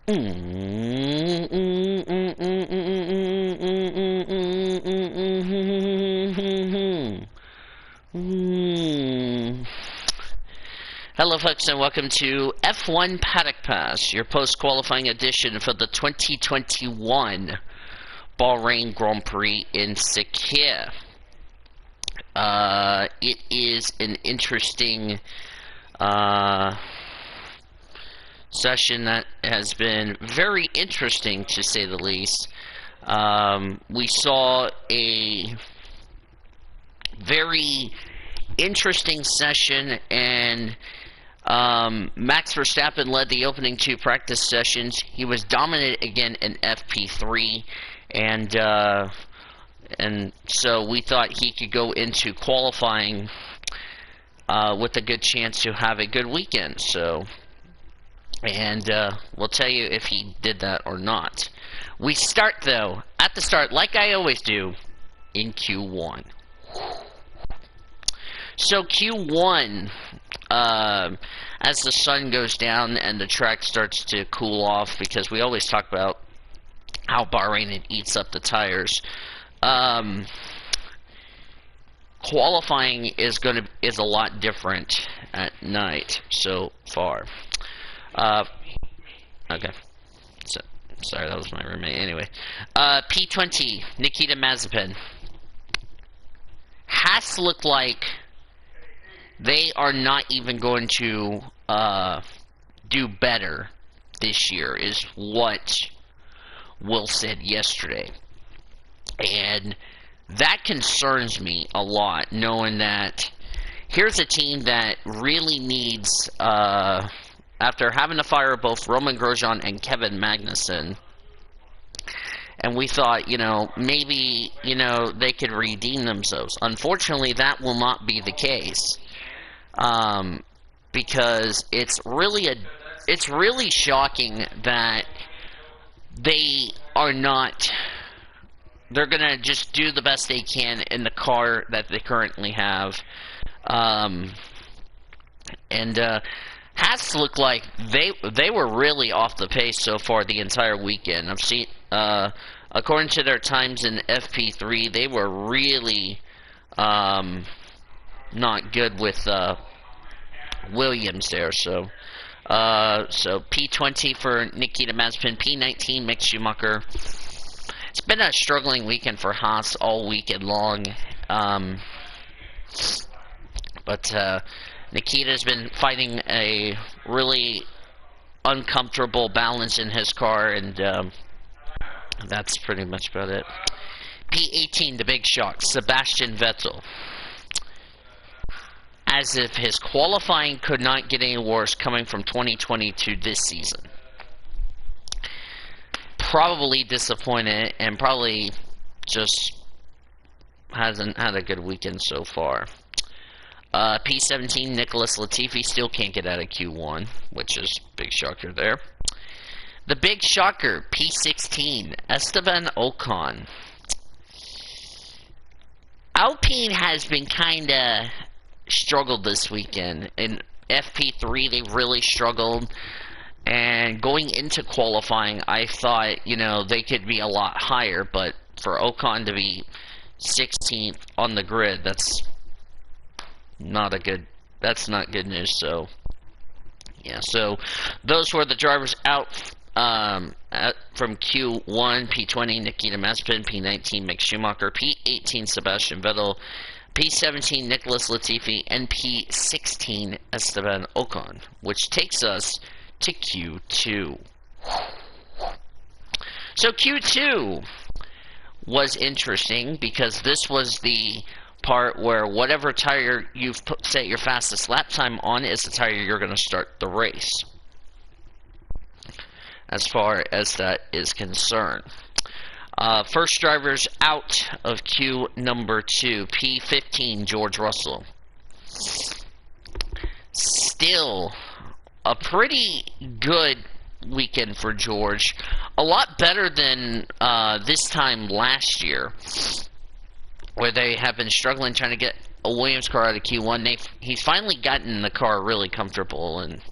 Hello folks and welcome to F1 Paddock Pass, your post-qualifying edition for the 2021 Bahrain Grand Prix in Sakhir. It is an interesting session that has been very interesting, to say the least. We saw a very interesting session, and Max Verstappen led the opening two practice sessions. He was dominant again in FP3, and so we thought he could go into qualifying with a good chance to have a good weekend. And we'll tell you if he did that or not. We start, though, at the start, like I always do, in Q1. So Q1, as the sun goes down and the track starts to cool off, because we always talk about how Bahrain it eats up the tires. Qualifying is a lot different at night so far. Okay. So, sorry, that was my roommate. Anyway, P20, Nikita Mazepin. Has to look like they are not even going to do better this year, is what Will said yesterday. And that concerns me a lot, knowing that here's a team that really needs, after having to fire both Roman Grosjean and Kevin Magnussen, and we thought, maybe, they could redeem themselves. Unfortunately, that will not be the case, because it's really shocking that they are not. They're gonna just do the best they can in the car that they currently have, has to look like they were really off the pace so far the entire weekend. I've seen, according to their times in FP3, they were really not good with Williams there. So P20 for Nikita Mazepin, P19 Mick Schumacher. It's been a struggling weekend for Haas all weekend long, but Nikita's been fighting a really uncomfortable balance in his car, and that's pretty much about it. P18, the big shock, Sebastian Vettel. As if his qualifying could not get any worse coming from 2020 to this season. Probably disappointed, and probably just hasn't had a good weekend so far. P17, Nicholas Latifi still can't get out of Q1, which is big shocker there. The big shocker, P16, Esteban Ocon. Alpine has been kinda struggled this weekend. In FP3, they really struggled. And going into qualifying, I thought, they could be a lot higher, but for Ocon to be 16th on the grid, that's not good news. So, yeah, so those were the drivers out from Q1, P20, Nikita Mazepin, P19, Mick Schumacher, P18, Sebastian Vettel, P17, Nicholas Latifi, and P16, Esteban Ocon, which takes us to Q2. So Q2 was interesting because this was the part where whatever tire you've set your fastest lap time on is the tire you're going to start the race, as far as that is concerned. First drivers out of Q number 2, P15, George Russell. Still a pretty good weekend for George. A lot better than this time last year, where they have been struggling trying to get a Williams car out of Q1. He's finally gotten the car really comfortable, and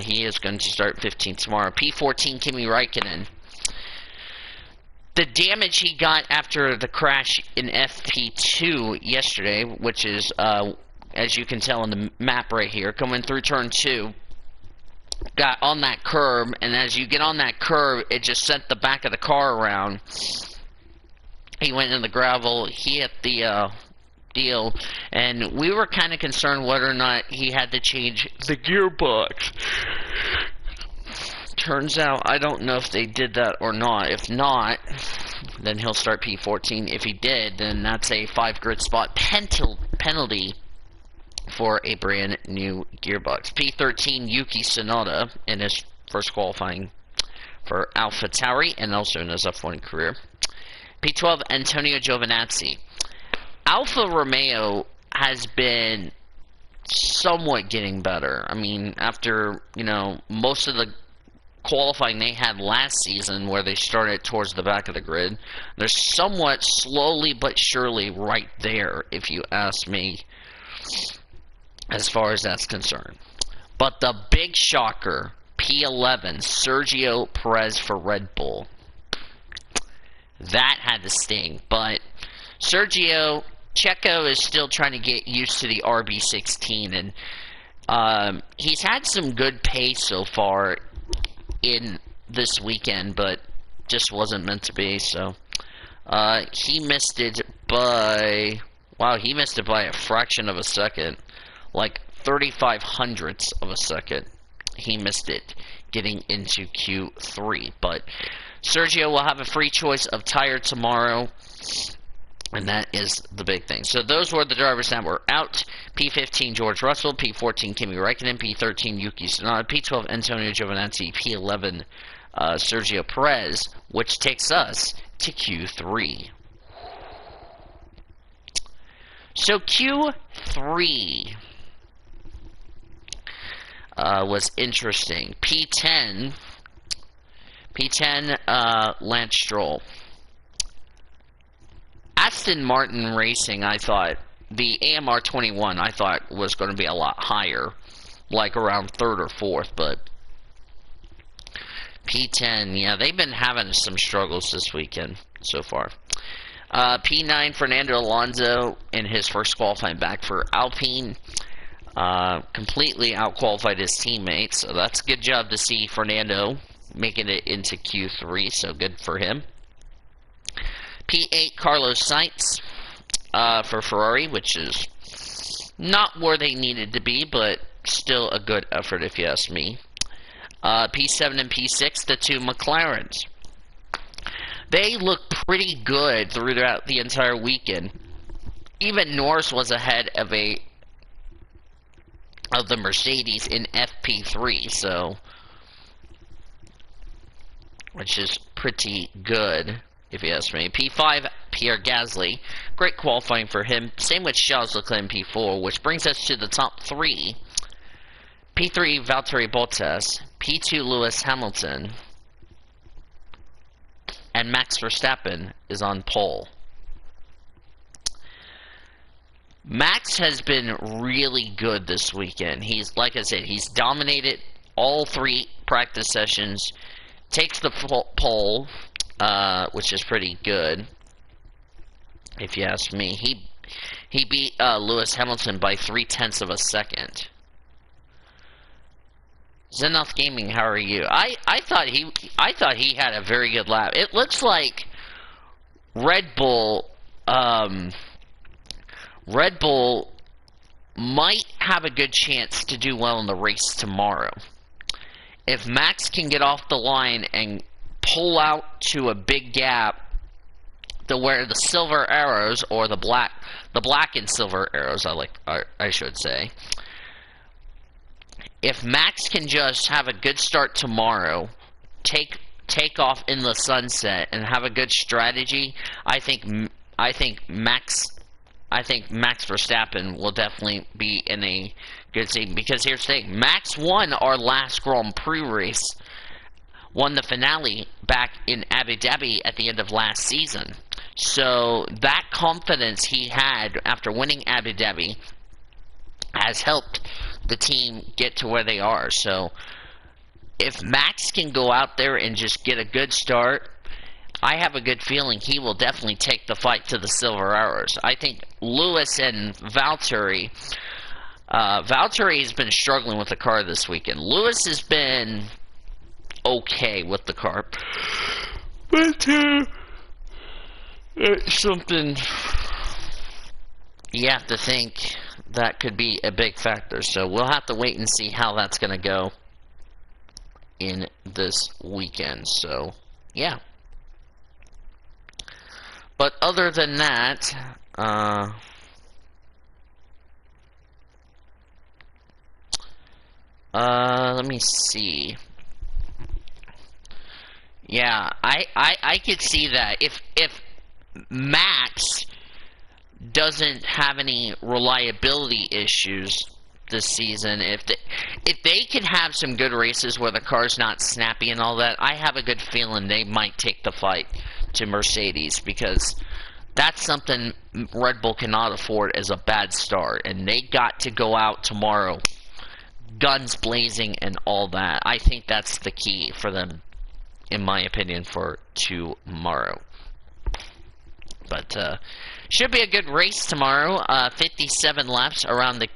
He is going to start 15th tomorrow. P14, Kimi Raikkonen. The damage he got after the crash in FP2 yesterday, which is, as you can tell in the map right here, coming through turn 2, got on that curb, and as you get on that curb, it just sent the back of the car around. He went in the gravel, he hit the deal, and we were kind of concerned whether or not he had to change the gearbox. Turns out, I don't know if they did that or not. If not, then he'll start P14. If he did, then that's a 5 grid spot penalty for a brand new gearbox. P13, Yuki Tsunoda in his first qualifying for AlphaTauri and also in his F1 career. P12, Antonio Giovinazzi. Alfa Romeo has been somewhat getting better. I mean, after, most of the qualifying they had last season where they started towards the back of the grid, they're somewhat slowly but surely right there, if you ask me, as far as that's concerned. But the big shocker, P11, Sergio Perez for Red Bull. That had to sting, but Checo is still trying to get used to the RB16, and he's had some good pace so far in this weekend, but just wasn't meant to be. So he missed it by a fraction of a second, like 35 hundredths of a second. He missed it getting into Q3, but Sergio will have a free choice of tire tomorrow, and that is the big thing. So those were the drivers that were out. P15, George Russell. P14, Kimi Raikkonen. P13, Yuki Tsunoda. P12, Antonio Giovinazzi. P11, Sergio Perez, which takes us to Q3. So Q3 was interesting. P10, Lance Stroll. Aston Martin Racing, I thought, the AMR 21, I thought was going to be a lot higher, like around 3rd or 4th, but P10, yeah, they've been having some struggles this weekend so far. P9, Fernando Alonso in his first qualifying back for Alpine. Completely out-qualified his teammates, so that's a good job to see Fernando making it into Q3, so good for him. P8, Carlos Sainz for Ferrari, which is not where they needed to be, but still a good effort if you ask me. P7 and P6, the two McLarens. They look pretty good throughout the entire weekend. Even Norris was ahead of the Mercedes in FP3, so which is pretty good if you ask me. P5, Pierre Gasly. Great qualifying for him. Same with Charles Leclerc in P4, which brings us to the top 3. P3, Valtteri Bottas. P2, Lewis Hamilton. And Max Verstappen is on pole. Max has been really good this weekend. He's, like I said, he's dominated all 3 practice sessions. Takes the pole, which is pretty good, if you ask me. He beat Lewis Hamilton by 0.3 of a second. Zenith Gaming, how are you? I thought he had a very good lap. It looks like Red Bull might have a good chance to do well in the race tomorrow. If Max can get off the line and pull out to a big gap to where the silver arrows, or the black and silver arrows, I should say. If Max can just have a good start tomorrow, take off in the sunset, and have a good strategy, I think Max Verstappen will definitely be in a good seat. Because here's the thing, Max won our last Grand Prix race, won the finale back in Abu Dhabi at the end of last season. So that confidence he had after winning Abu Dhabi has helped the team get to where they are. So if Max can go out there and just get a good start, I have a good feeling he will definitely take the fight to the silver arrows. I think Lewis and Valtteri has been struggling with the car this weekend. Lewis has been okay with the car, but it's something you have to think that could be a big factor. So we'll have to wait and see how that's going to go in this weekend. So yeah, but other than that, let me see. Yeah, I could see that if Max doesn't have any reliability issues this season, if they can have some good races where the car's not snappy and all that, I have a good feeling they might take the fight to Mercedes, because that's something Red Bull cannot afford as a bad start, and they got to go out tomorrow guns blazing and all that. I think that's the key for them, in my opinion, for tomorrow. But should be a good race tomorrow. 57 laps around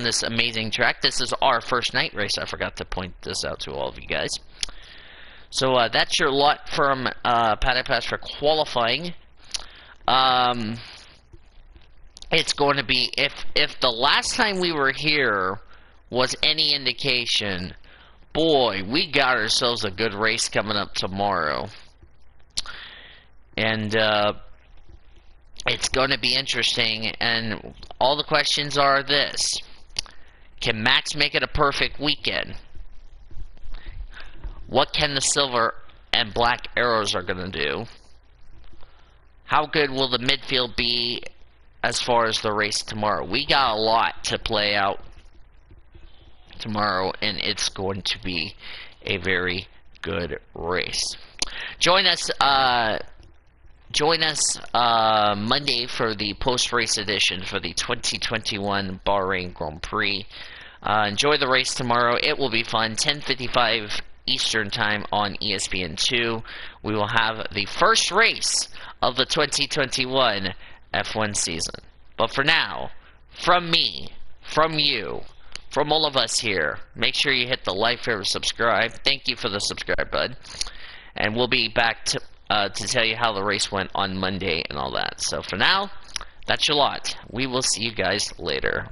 this amazing track. This is our first night race. I forgot to point this out to all of you guys. So that's your lot from Paddock Pass for qualifying. It's going to be, if the last time we were here was any indication, boy, we got ourselves a good race coming up tomorrow. And it's going to be interesting, and all the questions are this: can Max make it a perfect weekend? What can the silver and black arrows are going to do? How good will the midfield be as far as the race tomorrow? We got a lot to play out tomorrow, and it's going to be a very good race. Join us Monday for the post-race edition for the 2021 Bahrain Grand Prix. Enjoy the race tomorrow. It will be fun. 10:55 Eastern Time on ESPN2. We will have the first race of the 2021 F1 season. But for now, from me, from you, from all of us here, make sure you hit the like, favorite, subscribe. Thank you for the subscribe, bud. And we'll be back to tell you how the race went on Monday and all that. So for now, that's your lot. We will see you guys later.